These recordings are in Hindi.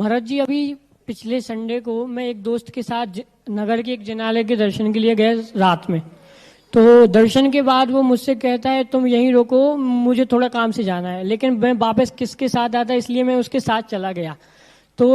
महाराज जी, अभी पिछले संडे को मैं एक दोस्त के साथ नगर के एक जनालय के दर्शन के लिए गए रात में। तो दर्शन के बाद वो मुझसे कहता है तुम यहीं रुको, मुझे थोड़ा काम से जाना है। लेकिन मैं वापस किसके साथ आता, इसलिए मैं उसके साथ चला गया। तो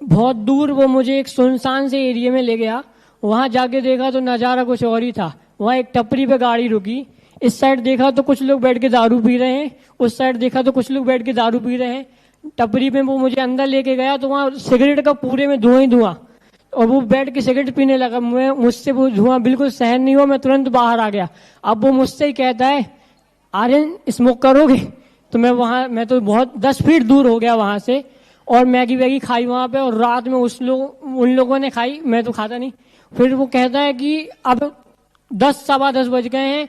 बहुत दूर वो मुझे एक सुनसान से एरिया में ले गया। वहां जाके देखा तो नज़ारा कुछ और ही था। वहां एक टपरी पे गाड़ी रुकी। इस साइड देखा तो कुछ लोग बैठ के दारू पी रहे हैं, उस साइड देखा तो कुछ लोग बैठ के दारू पी रहे हैं। टपरी में वो मुझे अंदर लेके गया तो वहाँ सिगरेट का पूरे में धुआं ही धुआं, और वो बैठ के सिगरेट पीने लगा। मुझसे वो धुआं बिल्कुल सहन नहीं हुआ, मैं तुरंत बाहर आ गया। अब वो मुझसे ही कहता है आर्यन स्मोक करोगे? तो मैं तो बहुत 10 फीट दूर हो गया वहां से, और मैगी वैगी खाई वहां पे, और रात में उन लोगों ने खाई, मैं तो खाता नहीं। फिर वो कहता है कि अब 10 सवा 10 बज गए हैं,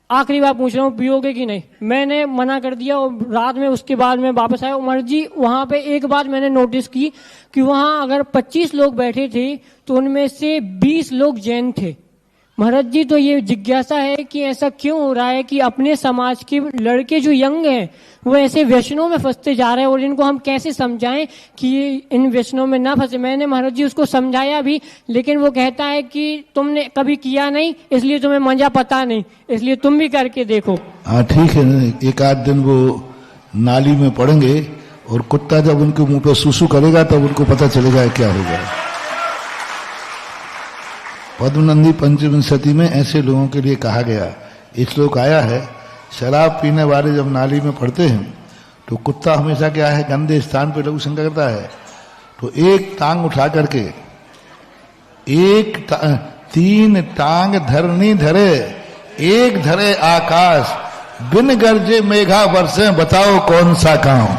आखिरी बार पूछ रहा हूँ पियोगे कि नहीं? मैंने मना कर दिया। और रात में उसके बाद मैं वापस आया। उमर जी, वहां पे एक बात मैंने नोटिस की कि वहां अगर 25 लोग बैठे थे तो उनमें से 20 लोग जैन थे। महाराज जी, तो ये जिज्ञासा है कि ऐसा क्यों हो रहा है कि अपने समाज के लड़के जो यंग हैं वो ऐसे व्यसनों में फंसते जा रहे हैं, और इनको हम कैसे समझाएं कि ये इन व्यसनों में ना फंसे। मैंने महाराज जी उसको समझाया भी, लेकिन वो कहता है कि तुमने कभी किया नहीं, इसलिए तुम्हें मजा पता नहीं, इसलिए तुम भी करके देखो। हाँ ठीक है ना, एक आध दिन वो नाली में पड़ेंगे और कुत्ता जब उनके मुंह पे सुसु करेगा तब उनको पता चलेगा क्या होगा। पद्मनंदी पंचविंशति में ऐसे लोगों के लिए कहा गया, एक श्लोक आया है, शराब पीने वाले जब नाली में पड़ते हैं तो कुत्ता हमेशा क्या है, गंदे स्थान पे लघु शंका करता है। तो एक टांग उठा करके, 3 टांग धरनी धरे, एक धरे आकाश, बिन गरजे मेघा बरसे, बताओ कौन सा काम।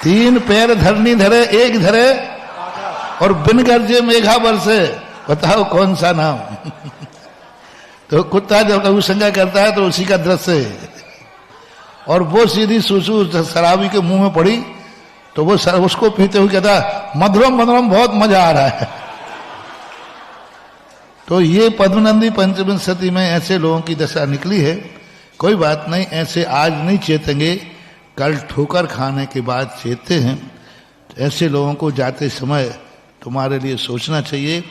3 पैर धरनी धरे, एक धरे, और बिन गरजे मेघा बरसे, बताओ कौन सा नाम। तो कुत्ता जब लघु शंका करता है तो उसी का दृश्य है। और वो सीधी सुसु शराबी के मुंह में पड़ी तो वो उसको पीते हुए कहता मधुरम मधुरम, बहुत मजा आ रहा है। तो ये पद्मनंदी पंचविंशति में ऐसे लोगों की दशा निकली है। कोई बात नहीं, ऐसे आज नहीं चेतेंगे, कल ठोकर खाने के बाद चेतते हैं। ऐसे लोगों को जाते समय तुम्हारे लिए सोचना चाहिए,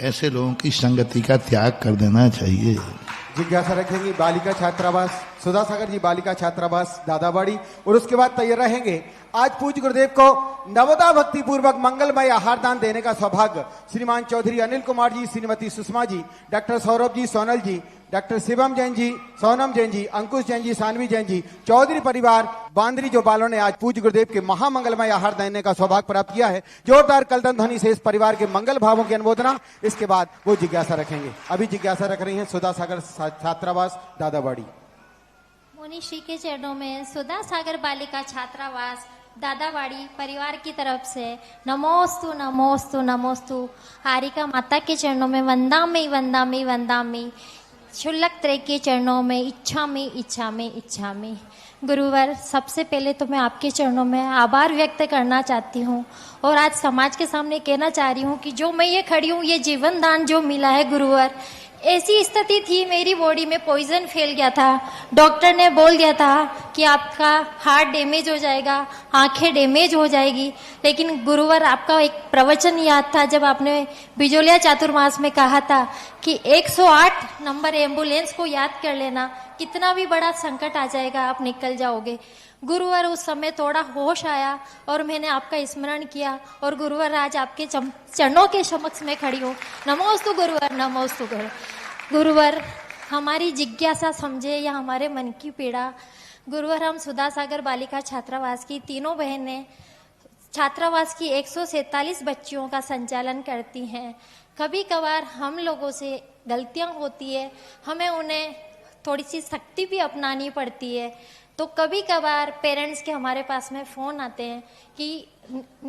ऐसे लोगों की संगति का त्याग कर देना चाहिए। जिज्ञासा रखेंगी बालिका छात्रावास सुधा सागर जी, बालिका छात्रावास दादाबाड़ी, और उसके बाद तैयार रहेंगे आज पूज्य गुरुदेव को नवदा भक्ति पूर्वक मंगलमय आहार दान देने का सौभाग्य श्रीमान चौधरी अनिल कुमार जी, श्रीमती सुषमा जी, डॉक्टर सौरभ जी, सोनल जी, डॉक्टर शिवम जैन जी, सोनम जैन जी, अंकुश जैन जी, सानवी जैन जी, चौधरी परिवार बांदरी जो बालों ने आज पूज्य गुरुदेव के महामंगलमय आहार देने का सौभाग्य प्राप्त किया है। जोरदार कलदन ध्वनि से इस परिवार के मंगल भावों की अनुमोदना। इसके बाद वो जिज्ञासा रखेंगे। अभी जिज्ञासा रख रही हैं सुधा सागर छात्रावास दादाबाड़ी। मुनि श्री के चरणों में सुधा सागर बालिका छात्रावास दादावाड़ी परिवार की तरफ से नमोस्तु नमोस्तु नमोस्तु। हारिका माता के चरणों में वंदामि वंदामि वंदामि। शुल्लक त्रय के चरणों में इच्छामि इच्छामि इच्छामि। गुरुवर, सबसे पहले तो मैं आपके चरणों में आभार व्यक्त करना चाहती हूँ, और आज समाज के सामने कहना चाह रही हूँ कि जो मैं ये खड़ी हूँ, ये जीवन दान जो मिला है गुरुवर, ऐसी स्थिति थी, मेरी बॉडी में पॉइजन फैल गया था। डॉक्टर ने बोल दिया था कि आपका हार्ट डैमेज हो जाएगा, आंखें डैमेज हो जाएगी। लेकिन गुरुवर, आपका एक प्रवचन याद था जब आपने बिजोलिया चातुर्मास में कहा था कि 108 नंबर एम्बुलेंस को याद कर लेना, कितना भी बड़ा संकट आ जाएगा आप निकल जाओगे। गुरुवर, उस समय थोड़ा होश आया और मैंने आपका स्मरण किया, और गुरुवर आज आपके चरणों के समक्ष में खड़ी हूँ। नमोस्तु गुरुवर, नमोस्तु गुरुवर। हमारी जिज्ञासा समझे या हमारे मन की पीड़ा। गुरुवर, हम सुधा सागर बालिका छात्रावास की तीनों बहनें छात्रावास की 147 बच्चियों का संचालन करती हैं। कभी कभार हम लोगों से गलतियां होती है, हमें उन्हें थोड़ी सी सख्ती भी अपनानी पड़ती है। तो कभी कभार पेरेंट्स के हमारे पास में फ़ोन आते हैं कि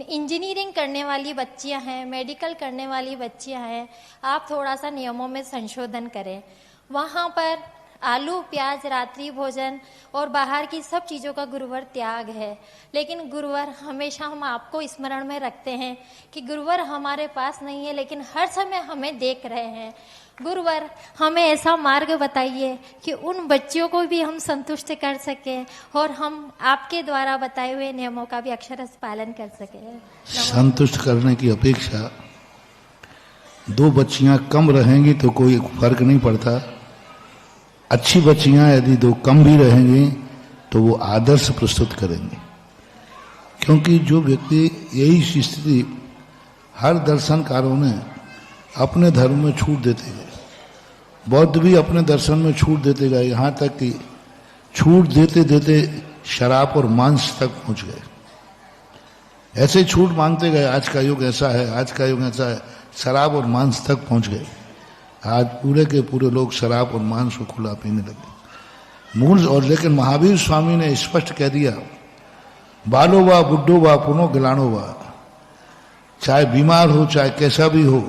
इंजीनियरिंग करने वाली बच्चियां हैं, मेडिकल करने वाली बच्चियां हैं, आप थोड़ा सा नियमों में संशोधन करें। वहाँ पर आलू प्याज रात्रि भोजन और बाहर की सब चीज़ों का गुरुवर त्याग है। लेकिन गुरुवर, हमेशा हम आपको स्मरण में रखते हैं कि गुरुवर हमारे पास नहीं है, लेकिन हर समय हमें देख रहे हैं। गुरुवर हमें ऐसा मार्ग बताइए कि उन बच्चियों को भी हम संतुष्ट कर सके और हम आपके द्वारा बताए हुए नियमों का भी अक्षरश पालन कर सके। संतुष्ट करने की अपेक्षा 2 बच्चियां कम रहेंगी तो कोई फर्क नहीं पड़ता। अच्छी बच्चियां यदि 2 कम भी रहेंगी तो वो आदर्श प्रस्तुत करेंगे, क्योंकि जो व्यक्ति यही स्थिति हर दर्शनकारों ने अपने धर्म में छूट देते गए, बौद्ध भी अपने दर्शन में छूट देते गए, यहाँ तक कि छूट देते देते शराब और मांस तक पहुंच गए। ऐसे छूट मांगते गए, आज का युग ऐसा है, आज का युग ऐसा है, शराब और मांस तक पहुंच गए। आज पूरे के पूरे लोग शराब और मांस को खुला पीने लगे। मूल और लेकिन महावीर स्वामी ने स्पष्ट कह दिया, बालो वा बुड्ढो वा पुनो गिलानो वा, चाहे बीमार हो चाहे कैसा भी हो,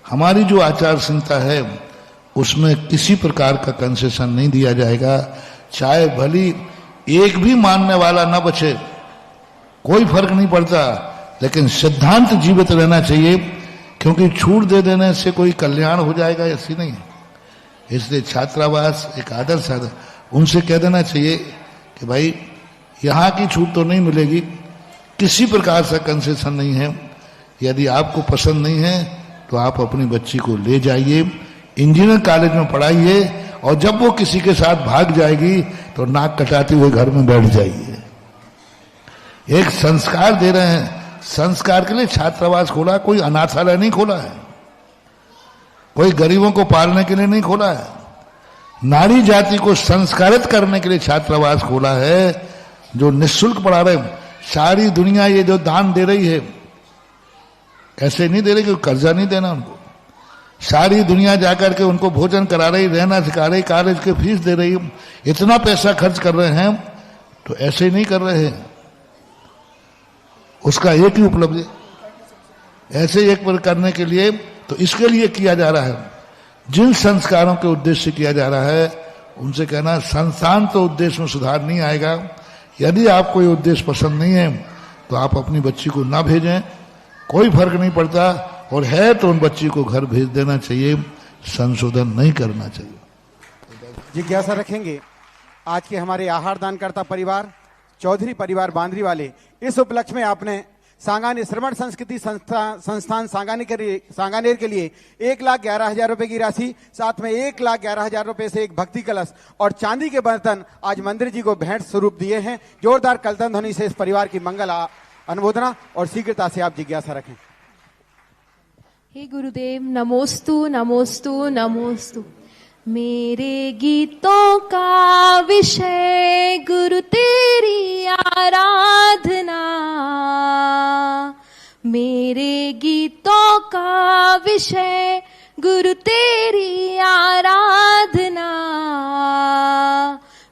हमारी जो आचार संहिता है उसमें किसी प्रकार का कंसेशन नहीं दिया जाएगा। चाहे भली एक भी मानने वाला न बचे, कोई फर्क नहीं पड़ता, लेकिन सिद्धांत जीवित रहना चाहिए, क्योंकि छूट दे देने से कोई कल्याण हो जाएगा ऐसी नहीं। इसलिए छात्रावास एक आदर्श है, उनसे कह देना चाहिए कि भाई यहाँ की छूट तो नहीं मिलेगी, किसी प्रकार से कंसेशन नहीं है। यदि आपको पसंद नहीं है तो आप अपनी बच्ची को ले जाइए, इंजीनियर कॉलेज में पढ़ाइए, और जब वो किसी के साथ भाग जाएगी तो नाक कटाते हुए घर में बैठ जाइए। एक संस्कार दे रहे हैं, संस्कार के लिए छात्रावास खोला, कोई अनाथालय नहीं खोला है, कोई गरीबों को पालने के लिए नहीं खोला है, नारी जाति को संस्कारित करने के लिए छात्रावास खोला है, जो निःशुल्क पढ़ा रहे। सारी दुनिया ये जो दान दे रही है, ऐसे नहीं दे रही कि कर्जा नहीं देना उनको, सारी दुनिया जाकर के उनको भोजन करा रही, रहना सिखा रही, कॉलेज के फीस दे रही, इतना पैसा खर्च कर रहे हैं, तो ऐसे नहीं कर रहे हैं। उसका एक ही उपलब्धि, ऐसे एक पर करने के लिए, तो इसके लिए किया जा रहा है। जिन संस्कारों के उद्देश्य से किया जा रहा है उनसे कहना, संस्थान तो उद्देश्य में सुधार नहीं आएगा। यदि आपको ये उद्देश्य पसंद नहीं है तो आप अपनी बच्ची को ना भेजें, कोई फर्क नहीं पड़ता, और है तो उन बच्ची को घर भेज देना चाहिए, संशोधन नहीं करना चाहिए। जिज्ञासा रखेंगे आज के हमारे आहार दानकर्ता परिवार चौधरी परिवार बांद्री वाले। इस उपलक्ष्य में आपने सांगानेर श्रवण संस्कृति संस्थान सांगानेर के लिए 1,11,000 रुपए की राशि, साथ में 1,11,000 रुपए से एक भक्ति कलश और चांदी के बर्तन आज मंदिर जी को भेंट स्वरूप दिए हैं। जोरदार कलतन ध्वनि से इस परिवार की मंगल अनुमोदना और शीघ्रता से आप जिज्ञासा रखें। हे गुरुदेव, नमोस्तु नमोस्तु नमोस्तु। मेरे गीतों का विषय गुरु तेरी आराधना, मेरे गीतों का विषय गुरु तेरी आराधना,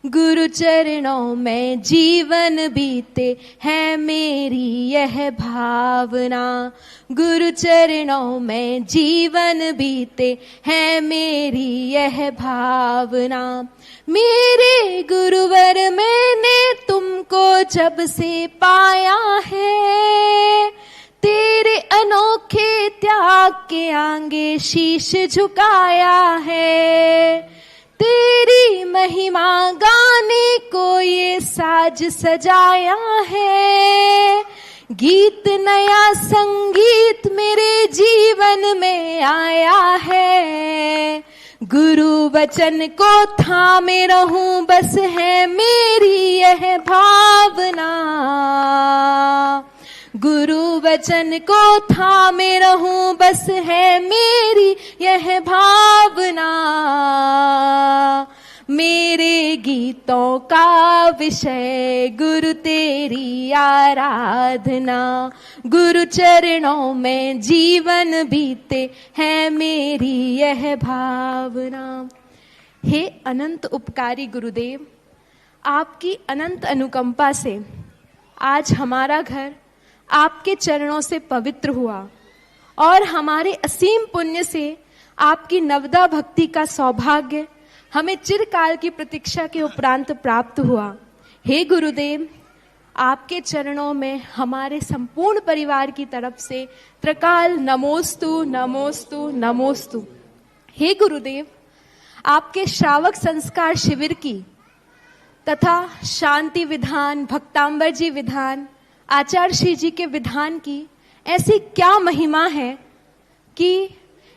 गुरु चरणों में जीवन बीते है मेरी यह भावना, गुरु चरणों में जीवन बीते है मेरी यह भावना। मेरे गुरुवर मैंने तुमको जब से पाया है, तेरे अनोखे त्याग के आगे शीश झुकाया है, तेरी महिमा गाने को ये साज सजाया है। गीत नया संगीत मेरे जीवन में आया है, गुरु वचन को थामे रहूं बस है मेरी यह भावना, गुरु वचन को थामे रहूं बस है मेरी यह भावना। मेरे गीतों का विषय गुरु तेरी आराधना, गुरु चरणों में जीवन बीते है मेरी यह भावना। हे अनंत उपकारी गुरुदेव, आपकी अनंत अनुकंपा से आज हमारा घर आपके चरणों से पवित्र हुआ और हमारे असीम पुण्य से आपकी नवदा भक्ति का सौभाग्य हमें चिरकाल की प्रतीक्षा के उपरांत प्राप्त हुआ। हे गुरुदेव, आपके चरणों में हमारे संपूर्ण परिवार की तरफ से त्रिकाल नमोस्तु नमोस्तु नमोस्तु। हे गुरुदेव, आपके श्रावक संस्कार शिविर की तथा शांति विधान, भक्तांबर जी विधान, आचार्य श्री जी के विधान की ऐसी क्या महिमा है कि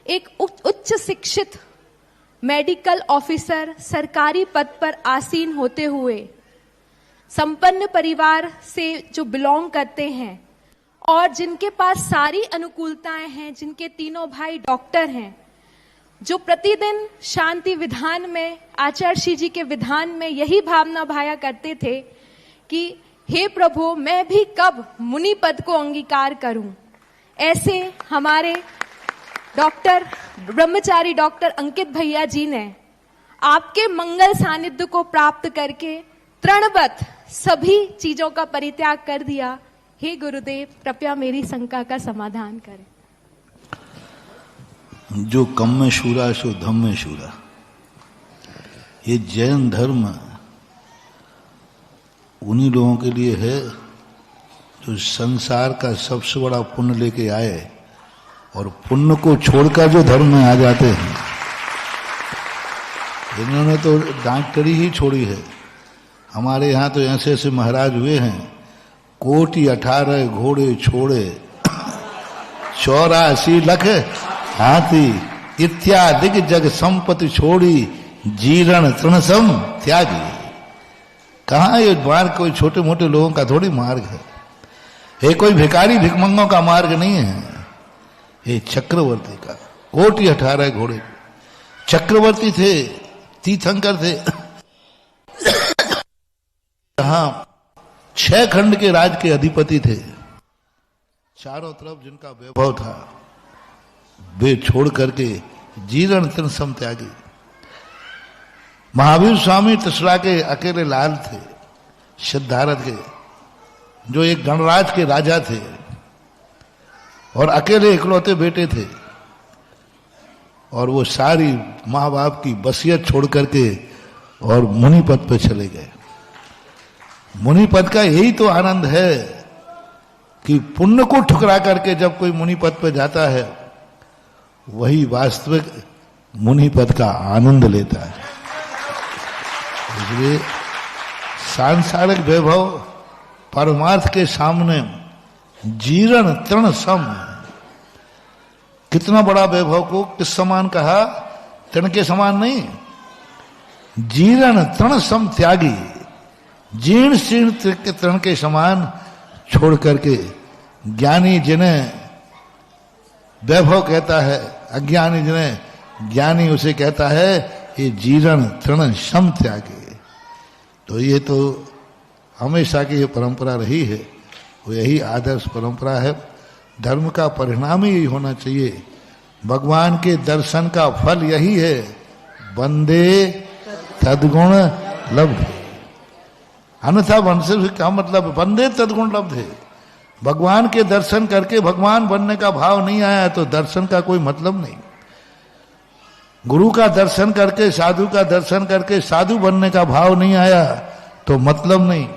एक उच्च शिक्षित मेडिकल ऑफिसर सरकारी पद पर आसीन होते हुए संपन्न परिवार से जो बिलोंग करते हैं और जिनके पास सारी अनुकूलताएं हैं, जिनके तीनों भाई डॉक्टर हैं, जो प्रतिदिन शांति विधान में, आचार्य श्री जी के विधान में यही भावना भाया करते थे कि हे प्रभु, मैं भी कब मुनि पद को अंगीकार करूं। ऐसे हमारे डॉक्टर ब्रह्मचारी डॉक्टर अंकित भैया जी ने आपके मंगल सानिध्य को प्राप्त करके तृणवत सभी चीजों का परित्याग कर दिया। हे गुरुदेव, कृपया मेरी शंका का समाधान करें। जो कम में शूरा सो धम में शूरा, ये जैन धर्म उन्हीं लोगों के लिए है जो संसार का सबसे बड़ा पुण्य लेके आए और पुण्य को छोड़कर जो धर्म में आ जाते हैं। इन्होंने तो डॉक्टरी ही छोड़ी है। हमारे यहाँ तो ऐसे ऐसे महाराज हुए हैं, कोटि 18 घोड़े छोड़े 84 लाख हाथी इत्यादि जग संपत्ति छोड़ी जीर्ण तृणसम त्यागी। कहाँ ये मार्ग कोई छोटे मोटे लोगों का थोड़ी मार्ग है, ये कोई भिखारी भिकमंगों का मार्ग नहीं है, ये चक्रवर्ती का। कोटि 18 घोड़े चक्रवर्ती थे, तीर्थंकर थे। यहां 6 खंड के राज के अधिपति थे। चारों तरफ जिनका वैभव था वे छोड़ करके जीर्ण तृणसम त्यागी। महावीर स्वामी तसला के अकेले लाल थे, सिद्धारथ के, जो एक गणराज के राजा थे और अकेले इकलौते बेटे थे, और वो सारी माँ बाप की वसीयत छोड़ करके और मुनि पद पे चले गए। मुनि पद का यही तो आनंद है कि पुण्य को ठुकरा करके जब कोई मुनि पद पे जाता है वही वास्तविक मुनि पद का आनंद लेता है। इसलिए सांसारिक वैभव परमार्थ के सामने जीर्ण तृण सम। कितना बड़ा वैभव को किस समान कहा? तृण के समान नहीं, जीर्ण तृण सम त्यागी। जीर्ण शीर्ण तृण के समान छोड़ करके ज्ञानी जिन्हें वैभव कहता है, अज्ञानी जिन्हें ज्ञानी उसे कहता है ये जीर्ण तृण सम त्यागी। तो ये तो हमेशा की ये परंपरा रही है, वो यही आदर्श परंपरा है। धर्म का परिणाम ही यही होना चाहिए। भगवान के दर्शन का फल यही है, बंदे तद्गुण लब्ध। अन्यथा वंश से क्या मतलब? बंदे तद्गुण लब्ध है। भगवान के दर्शन करके भगवान बनने का भाव नहीं आया तो दर्शन का कोई मतलब नहीं। गुरु का दर्शन करके, साधु का दर्शन करके साधु बनने का भाव नहीं आया तो मतलब नहीं।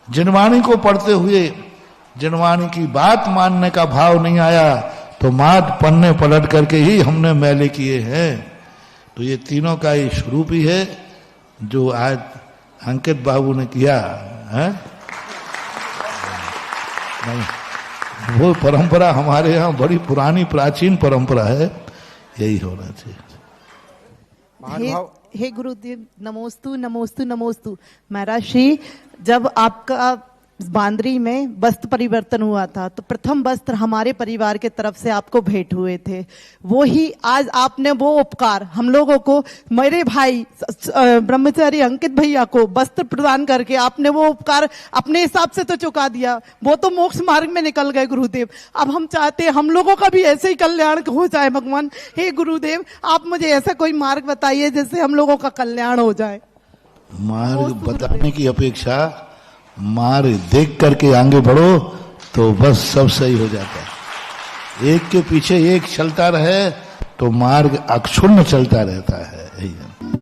जिनवाणी को पढ़ते हुए जिनवाणी की बात मानने का भाव नहीं आया तो मात पन्ने पलट करके ही हमने मैले किए हैं। तो ये तीनों का ही स्वरूप ही है जो आज अंकित बाबू ने किया है। नहीं, वो परंपरा हमारे यहाँ बड़ी पुरानी प्राचीन परंपरा है, यही होना चाहिए। हे गुरुदेव, नमोस्तु नमोस्तु नमोस्तु। महाराज श्री, जब आपका बांद्री में वस्त्र परिवर्तन हुआ था तो प्रथम वस्त्र हमारे परिवार के तरफ से आपको भेंट हुए थे। वो ही आज आपने वो उपकार हम लोगों को, मेरे भाई ब्रह्मचारी अंकित भैया को वस्त्र प्रदान करके आपने वो उपकार अपने हिसाब से तो चुका दिया। वो तो मोक्ष मार्ग में निकल गए गुरुदेव। अब हम चाहते हैं हम लोगों का भी ऐसे ही कल्याण हो जाए भगवान। हे गुरुदेव, आप मुझे ऐसा कोई मार्ग बताइए जिससे हम लोगों का कल्याण हो जाए। मार्ग बताने की अपेक्षा मार्ग देख करके आगे बढ़ो तो बस सब सही हो जाता है। एक के पीछे एक चलता रहे तो मार्ग अक्षुण्ण चलता रहता है। यही